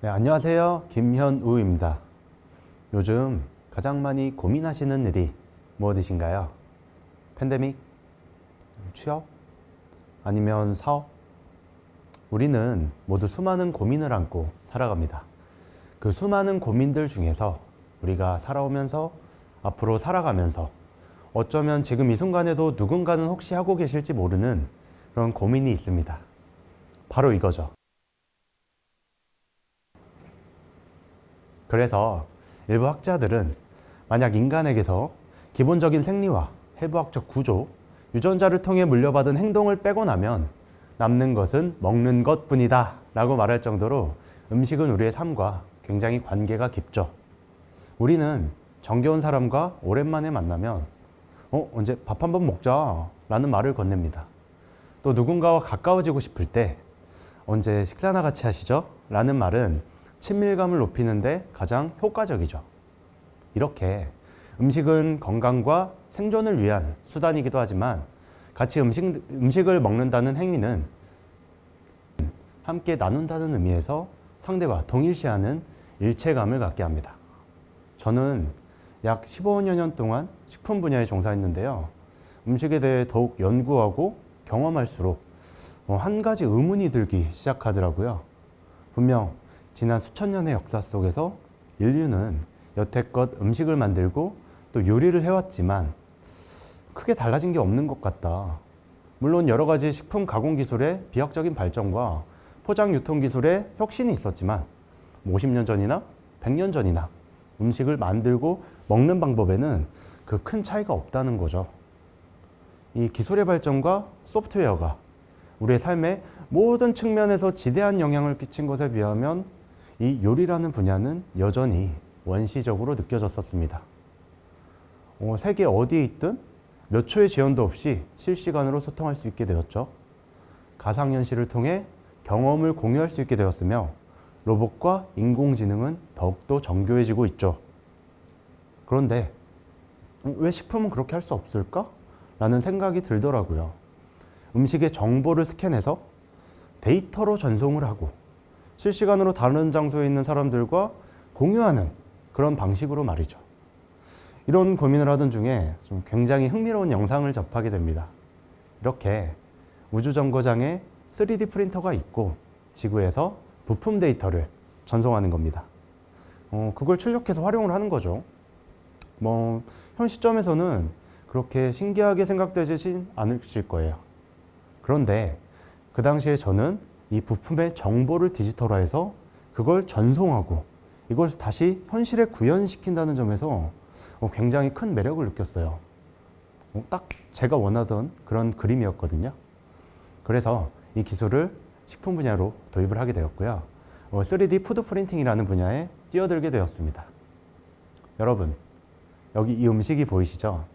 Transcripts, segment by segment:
네, 안녕하세요. 김현우입니다. 요즘 가장 많이 고민하시는 일이 무엇이신가요? 팬데믹? 취업? 아니면 사업? 우리는 모두 수많은 고민을 안고 살아갑니다. 그 수많은 고민들 중에서 우리가 살아오면서 앞으로 살아가면서 어쩌면 지금 이 순간에도 누군가는 혹시 하고 계실지 모르는 그런 고민이 있습니다. 바로 이거죠. 그래서 일부 학자들은 만약 인간에게서 기본적인 생리와 해부학적 구조, 유전자를 통해 물려받은 행동을 빼고 나면 남는 것은 먹는 것뿐이다 라고 말할 정도로 음식은 우리의 삶과 굉장히 관계가 깊죠. 우리는 정겨운 사람과 오랜만에 만나면 언제 밥 한번 먹자 라는 말을 건넵니다. 또 누군가와 가까워지고 싶을 때 언제 식사나 같이 하시죠? 라는 말은 친밀감을 높이는데 가장 효과적이죠. 이렇게 음식은 건강과 생존을 위한 수단이기도 하지만 같이 음식을 먹는다는 행위는 함께 나눈다는 의미에서 상대와 동일시하는 일체감을 갖게 합니다. 저는 약 15여 년 동안 식품 분야에 종사했는데요. 음식에 대해 더욱 연구하고 경험할수록 한 가지 의문이 들기 시작하더라고요. 분명 지난 수천 년의 역사 속에서 인류는 여태껏 음식을 만들고 또 요리를 해왔지만 크게 달라진 게 없는 것 같다. 물론 여러 가지 식품 가공 기술의 비약적인 발전과 포장 유통 기술의 혁신이 있었지만 50년 전이나 100년 전이나 음식을 만들고 먹는 방법에는 그 큰 차이가 없다는 거죠. 이 기술의 발전과 소프트웨어가 우리의 삶의 모든 측면에서 지대한 영향을 끼친 것에 비하면 이 요리라는 분야는 여전히 원시적으로 느껴졌었습니다. 세계 어디에 있든 몇 초의 지연도 없이 실시간으로 소통할 수 있게 되었죠. 가상현실을 통해 경험을 공유할 수 있게 되었으며 로봇과 인공지능은 더욱더 정교해지고 있죠. 그런데 왜 식품은 그렇게 할 수 없을까? 라는 생각이 들더라고요. 음식의 정보를 스캔해서 데이터로 전송을 하고 실시간으로 다른 장소에 있는 사람들과 공유하는 그런 방식으로 말이죠. 이런 고민을 하던 중에 좀 굉장히 흥미로운 영상을 접하게 됩니다. 이렇게 우주정거장에 3D 프린터가 있고 지구에서 부품 데이터를 전송하는 겁니다. 그걸 출력해서 활용을 하는 거죠. 현 시점에서는 그렇게 신기하게 생각되진 않으실 거예요. 그런데 그 당시에 저는 이 부품의 정보를 디지털화해서 그걸 전송하고 이걸 다시 현실에 구현시킨다는 점에서 굉장히 큰 매력을 느꼈어요. 딱 제가 원하던 그런 그림이었거든요. 그래서 이 기술을 식품 분야로 도입을 하게 되었고요. 3D 푸드 프린팅이라는 분야에 뛰어들게 되었습니다. 여러분, 여기 이 음식이 보이시죠?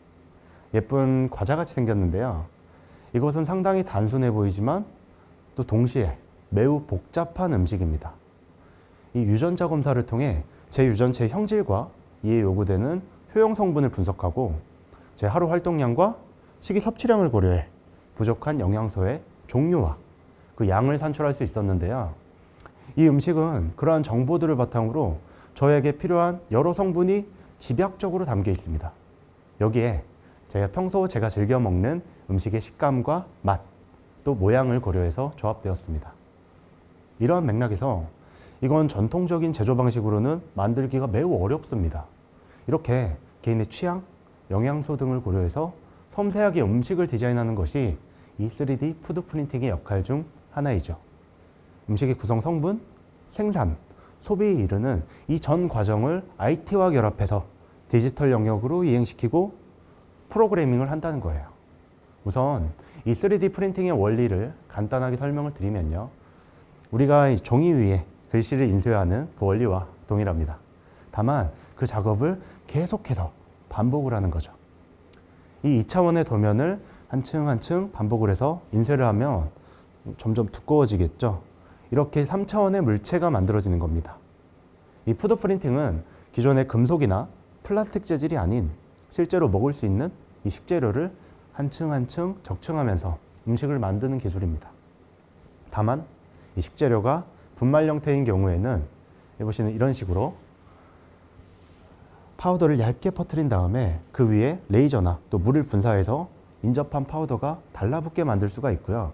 예쁜 과자같이 생겼는데요. 이것은 상당히 단순해 보이지만 또 동시에 매우 복잡한 음식입니다. 이 유전자 검사를 통해 제 유전체의 형질과 이에 요구되는 효용 성분을 분석하고 제 하루 활동량과 식이 섭취량을 고려해 부족한 영양소의 종류와 그 양을 산출할 수 있었는데요. 이 음식은 그러한 정보들을 바탕으로 저에게 필요한 여러 성분이 집약적으로 담겨 있습니다. 여기에 제가 즐겨 먹는 음식의 식감과 맛, 또 모양을 고려해서 조합되었습니다. 이러한 맥락에서 이건 전통적인 제조 방식으로는 만들기가 매우 어렵습니다. 이렇게 개인의 취향, 영양소 등을 고려해서 섬세하게 음식을 디자인하는 것이 이 3D 푸드 프린팅의 역할 중 하나이죠. 음식의 구성 성분, 생산, 소비에 이르는 이 전 과정을 IT와 결합해서 디지털 영역으로 이행시키고 프로그래밍을 한다는 거예요. 우선 이 3D 프린팅의 원리를 간단하게 설명을 드리면요. 우리가 종이 위에 글씨를 인쇄하는 그 원리와 동일합니다. 다만 그 작업을 계속해서 반복을 하는 거죠. 이 2차원의 도면을 한 층 한 층 반복을 해서 인쇄를 하면 점점 두꺼워지겠죠. 이렇게 3차원의 물체가 만들어지는 겁니다. 이 푸드 프린팅은 기존의 금속이나 플라스틱 재질이 아닌 실제로 먹을 수 있는 이 식재료를 한 층 한 층 적층하면서 음식을 만드는 기술입니다. 다만 이 식재료가 분말 형태인 경우에는 보시는 이런 식으로 파우더를 얇게 퍼뜨린 다음에 그 위에 레이저나 또 물을 분사해서 인접한 파우더가 달라붙게 만들 수가 있고요.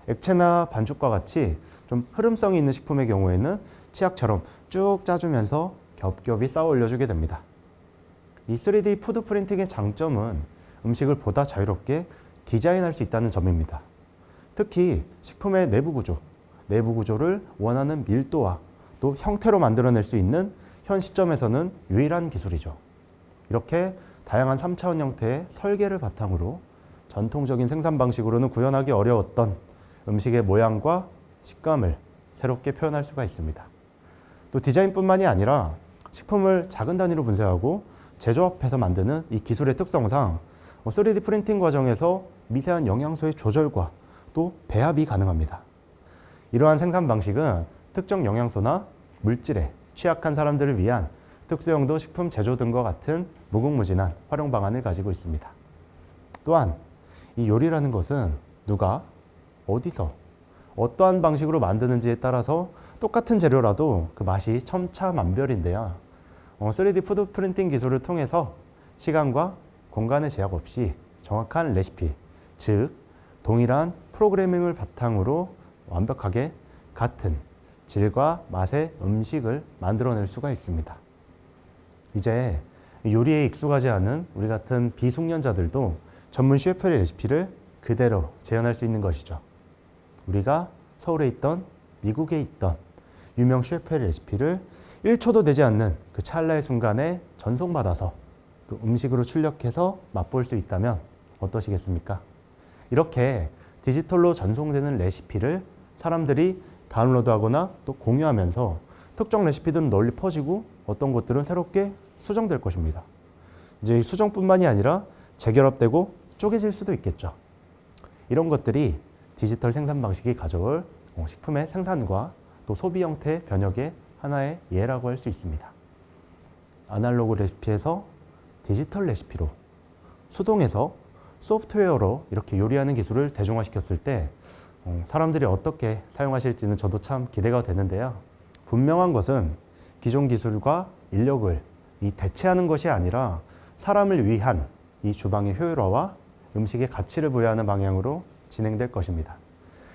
액체나 반죽과 같이 좀 흐름성이 있는 식품의 경우에는 치약처럼 쭉 짜주면서 겹겹이 쌓아 올려주게 됩니다. 이 3D 푸드 프린팅의 장점은 음식을 보다 자유롭게 디자인할 수 있다는 점입니다. 특히 식품의 내부 구조를 원하는 밀도와 또 형태로 만들어낼 수 있는 현 시점에서는 유일한 기술이죠. 이렇게 다양한 3차원 형태의 설계를 바탕으로 전통적인 생산 방식으로는 구현하기 어려웠던 음식의 모양과 식감을 새롭게 표현할 수가 있습니다. 또 디자인뿐만이 아니라 식품을 작은 단위로 분쇄하고 제조업해서 만드는 이 기술의 특성상 3D 프린팅 과정에서 미세한 영양소의 조절과 또 배합이 가능합니다. 이러한 생산 방식은 특정 영양소나 물질에 취약한 사람들을 위한 특수용도 식품 제조 등과 같은 무궁무진한 활용 방안을 가지고 있습니다. 또한 이 요리라는 것은 누가 어디서 어떠한 방식으로 만드는지에 따라서 똑같은 재료라도 그 맛이 천차만별인데요. 3D 푸드 프린팅 기술을 통해서 시간과 공간의 제약 없이 정확한 레시피, 즉 동일한 프로그래밍을 바탕으로 완벽하게 같은 질과 맛의 음식을 만들어낼 수가 있습니다. 이제 요리에 익숙하지 않은 우리 같은 비숙련자들도 전문 셰프의 레시피를 그대로 재현할 수 있는 것이죠. 우리가 서울에 있던 미국에 있던 유명 셰프의 레시피를 1초도 되지 않는 그 찰나의 순간에 전송받아서 또 음식으로 출력해서 맛볼 수 있다면 어떠시겠습니까? 이렇게 디지털로 전송되는 레시피를 사람들이 다운로드하거나 또 공유하면서 특정 레시피들은 널리 퍼지고 어떤 것들은 새롭게 수정될 것입니다. 이제 수정뿐만이 아니라 재결합되고 쪼개질 수도 있겠죠. 이런 것들이 디지털 생산 방식이 가져올 식품의 생산과 또 소비 형태 변혁의 하나의 예라고 할 수 있습니다. 아날로그 레시피에서 디지털 레시피로, 수동에서 소프트웨어로 이렇게 요리하는 기술을 대중화시켰을 때 사람들이 어떻게 사용하실지는 저도 참 기대가 되는데요. 분명한 것은 기존 기술과 인력을 대체하는 것이 아니라 사람을 위한 이 주방의 효율화와 음식의 가치를 부여하는 방향으로 진행될 것입니다.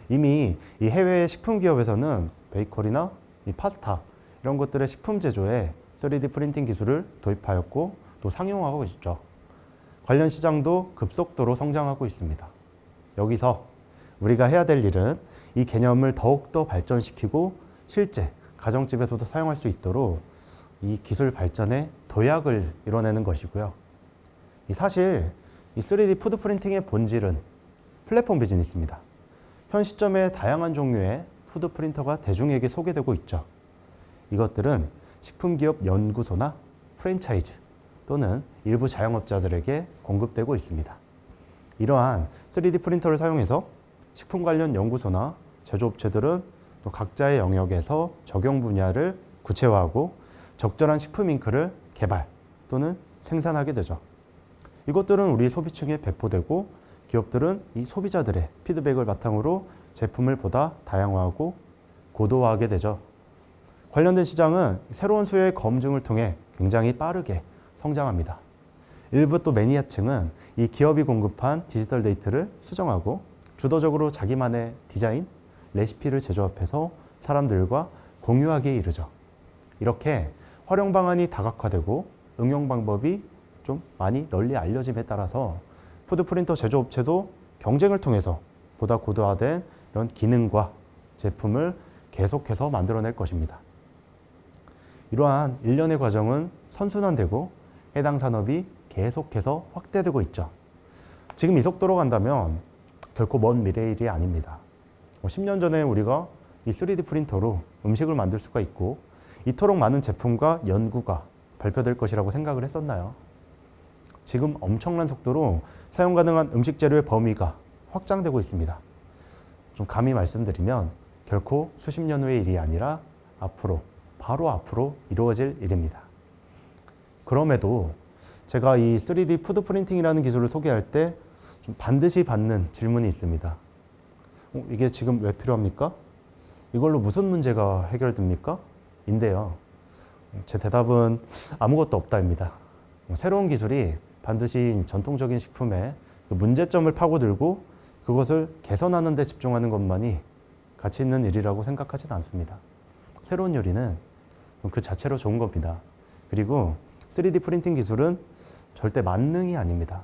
이미 이 해외의 식품 기업에서는 베이커리나 이 파스타 이런 것들의 식품 제조에 3D 프린팅 기술을 도입하였고 또 상용화하고 있죠. 관련 시장도 급속도로 성장하고 있습니다. 여기서 우리가 해야 될 일은 이 개념을 더욱더 발전시키고 실제 가정집에서도 사용할 수 있도록 이 기술 발전의 도약을 이뤄내는 것이고요. 사실 이 3D 푸드 프린팅의 본질은 플랫폼 비즈니스입니다. 현 시점에 다양한 종류의 푸드 프린터가 대중에게 소개되고 있죠. 이것들은 식품기업 연구소나 프랜차이즈 또는 일부 자영업자들에게 공급되고 있습니다. 이러한 3D 프린터를 사용해서 식품 관련 연구소나 제조업체들은 또 각자의 영역에서 적용 분야를 구체화하고 적절한 식품 잉크를 개발 또는 생산하게 되죠. 이것들은 우리 소비층에 배포되고 기업들은 이 소비자들의 피드백을 바탕으로 제품을 보다 다양화하고 고도화하게 되죠. 관련된 시장은 새로운 수요의 검증을 통해 굉장히 빠르게 성장합니다. 일부 또 매니아층은 이 기업이 공급한 디지털 데이터를 수정하고 주도적으로 자기만의 디자인, 레시피를 제조합해서 사람들과 공유하기에 이르죠. 이렇게 활용 방안이 다각화되고 응용 방법이 좀 많이 널리 알려짐에 따라서 푸드 프린터 제조업체도 경쟁을 통해서 보다 고도화된 이런 기능과 제품을 계속해서 만들어낼 것입니다. 이러한 일련의 과정은 선순환되고 해당 산업이 계속해서 확대되고 있죠. 지금 이 속도로 간다면 결코 먼 미래의 일이 아닙니다. 10년 전에 우리가 이 3D 프린터로 음식을 만들 수가 있고 이토록 많은 제품과 연구가 발표될 것이라고 생각을 했었나요? 지금 엄청난 속도로 사용 가능한 음식 재료의 범위가 확장되고 있습니다. 좀 감히 말씀드리면 결코 수십 년 후의 일이 아니라 바로 앞으로 이루어질 일입니다. 그럼에도 제가 이 3D 푸드 프린팅이라는 기술을 소개할 때 좀 반드시 받는 질문이 있습니다. 이게 지금 왜 필요합니까? 이걸로 무슨 문제가 해결됩니까? 인데요. 제 대답은 아무것도 없다입니다. 새로운 기술이 반드시 전통적인 식품의 그 문제점을 파고들고 그것을 개선하는 데 집중하는 것만이 가치 있는 일이라고 생각하지는 않습니다. 새로운 요리는 그 자체로 좋은 겁니다. 그리고 3D 프린팅 기술은 절대 만능이 아닙니다.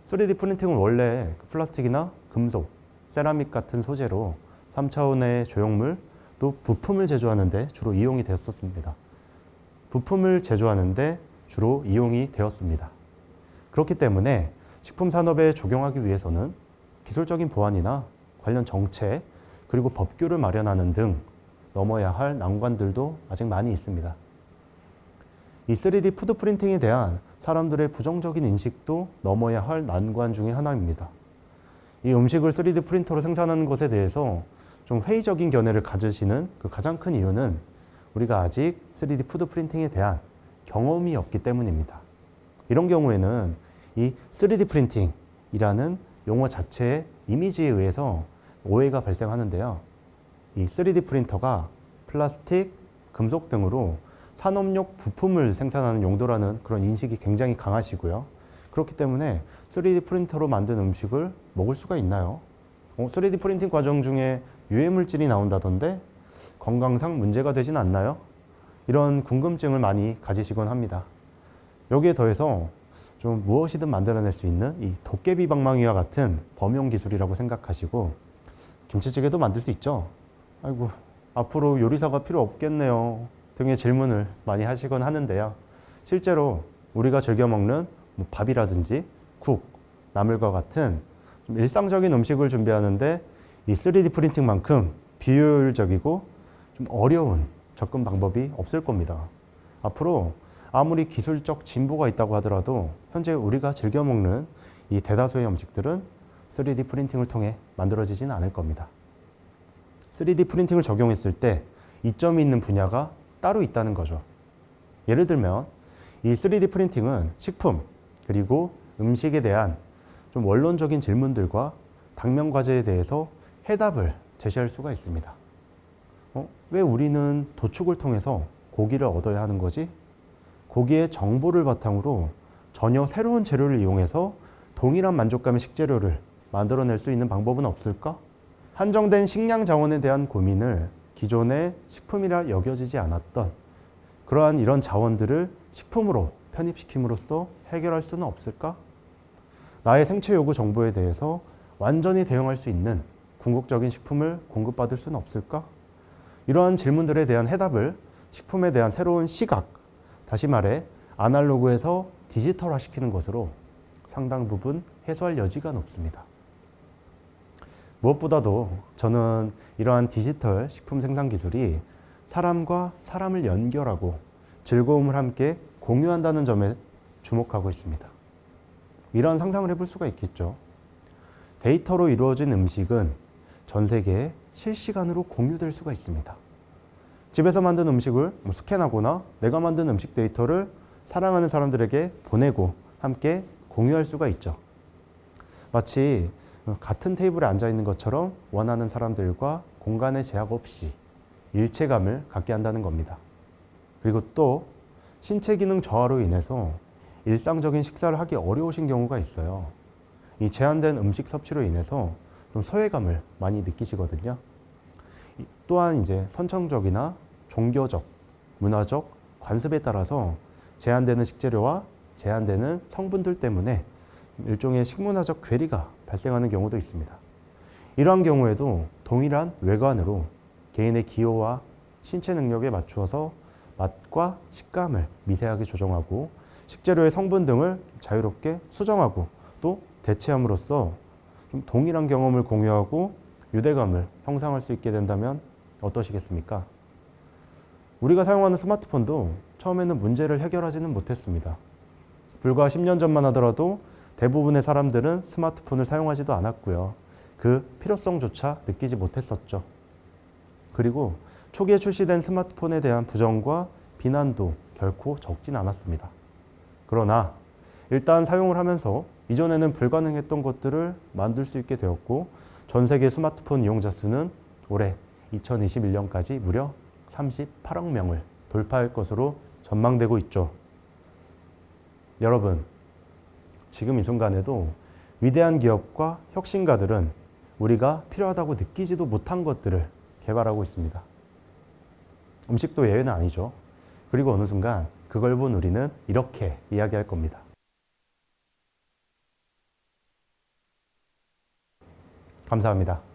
3D 프린팅은 원래 플라스틱이나 금속, 세라믹 같은 소재로 3차원의 조형물, 또 부품을 제조하는 데 주로 이용이 되었습니다. 부품을 제조하는 데 주로 이용이 되었습니다. 그렇기 때문에 식품 산업에 적용하기 위해서는 기술적인 보완이나 관련 정책, 그리고 법규를 마련하는 등 넘어야 할 난관들도 아직 많이 있습니다. 이 3D 푸드 프린팅에 대한 사람들의 부정적인 인식도 넘어야 할 난관 중에 하나입니다. 이 음식을 3D 프린터로 생산하는 것에 대해서 좀 회의적인 견해를 가지시는 그 가장 큰 이유는 우리가 아직 3D 푸드 프린팅에 대한 경험이 없기 때문입니다. 이런 경우에는 이 3D 프린팅이라는 용어 자체의 이미지에 의해서 오해가 발생하는데요. 이 3D 프린터가 플라스틱, 금속 등으로 산업용 부품을 생산하는 용도라는 그런 인식이 굉장히 강하시고요. 그렇기 때문에 3D 프린터로 만든 음식을 먹을 수가 있나요? 3D 프린팅 과정 중에 유해물질이 나온다던데 건강상 문제가 되진 않나요? 이런 궁금증을 많이 가지시곤 합니다. 여기에 더해서 좀 무엇이든 만들어낼 수 있는 이 도깨비 방망이와 같은 범용 기술이라고 생각하시고 김치찌개도 만들 수 있죠? 아이고, 앞으로 요리사가 필요 없겠네요 등의 질문을 많이 하시곤 하는데요. 실제로 우리가 즐겨 먹는 밥이라든지 국, 나물과 같은 좀 일상적인 음식을 준비하는데 이 3D 프린팅만큼 비효율적이고 좀 어려운 접근 방법이 없을 겁니다. 앞으로 아무리 기술적 진보가 있다고 하더라도 현재 우리가 즐겨 먹는 이 대다수의 음식들은 3D 프린팅을 통해 만들어지지는 않을 겁니다. 3D 프린팅을 적용했을 때 이점이 있는 분야가 따로 있다는 거죠. 예를 들면 이 3D 프린팅은 식품 그리고 음식에 대한 좀 원론적인 질문들과 당면 과제에 대해서 해답을 제시할 수가 있습니다. 왜 우리는 도축을 통해서 고기를 얻어야 하는 거지? 고기의 정보를 바탕으로 전혀 새로운 재료를 이용해서 동일한 만족감의 식재료를 만들어낼 수 있는 방법은 없을까? 한정된 식량 자원에 대한 고민을 기존의 식품이라 여겨지지 않았던 그러한 이런 자원들을 식품으로 편입시킴으로써 해결할 수는 없을까? 나의 생체 요구 정보에 대해서 완전히 대응할 수 있는 궁극적인 식품을 공급받을 수는 없을까? 이러한 질문들에 대한 해답을 식품에 대한 새로운 시각, 다시 말해 아날로그에서 디지털화 시키는 것으로 상당 부분 해소할 여지가 높습니다. 무엇보다도 저는 이러한 디지털 식품 생산 기술이 사람과 사람을 연결하고 즐거움을 함께 공유한다는 점에 주목하고 있습니다. 이러한 상상을 해볼 수가 있겠죠. 데이터로 이루어진 음식은 전 세계에 실시간으로 공유될 수가 있습니다. 집에서 만든 음식을 스캔하거나 내가 만든 음식 데이터를 사랑하는 사람들에게 보내고 함께 공유할 수가 있죠. 마치 같은 테이블에 앉아 있는 것처럼 원하는 사람들과 공간의 제약 없이 일체감을 갖게 한다는 겁니다. 그리고 또 신체 기능 저하로 인해서 일상적인 식사를 하기 어려우신 경우가 있어요. 이 제한된 음식 섭취로 인해서 좀 소외감을 많이 느끼시거든요. 또한 이제 선천적이나 종교적, 문화적 관습에 따라서 제한되는 식재료와 제한되는 성분들 때문에 일종의 식문화적 괴리가 발생하는 경우도 있습니다. 이러한 경우에도 동일한 외관으로 개인의 기호와 신체 능력에 맞추어서 맛과 식감을 미세하게 조정하고 식재료의 성분 등을 자유롭게 수정하고 또 대체함으로써 좀 동일한 경험을 공유하고 유대감을 형성할 수 있게 된다면 어떠시겠습니까? 우리가 사용하는 스마트폰도 처음에는 문제를 해결하지는 못했습니다. 불과 10년 전만 하더라도 대부분의 사람들은 스마트폰을 사용하지도 않았고요. 그 필요성조차 느끼지 못했었죠. 그리고 초기에 출시된 스마트폰에 대한 부정과 비난도 결코 적진 않았습니다. 그러나 일단 사용을 하면서 이전에는 불가능했던 것들을 만들 수 있게 되었고 전 세계 스마트폰 이용자 수는 올해 2021년까지 무려 38억 명을 돌파할 것으로 전망되고 있죠. 여러분, 지금 이 순간에도 위대한 기업과 혁신가들은 우리가 필요하다고 느끼지도 못한 것들을 개발하고 있습니다. 음식도 예외는 아니죠. 그리고 어느 순간 그걸 본 우리는 이렇게 이야기할 겁니다. 감사합니다.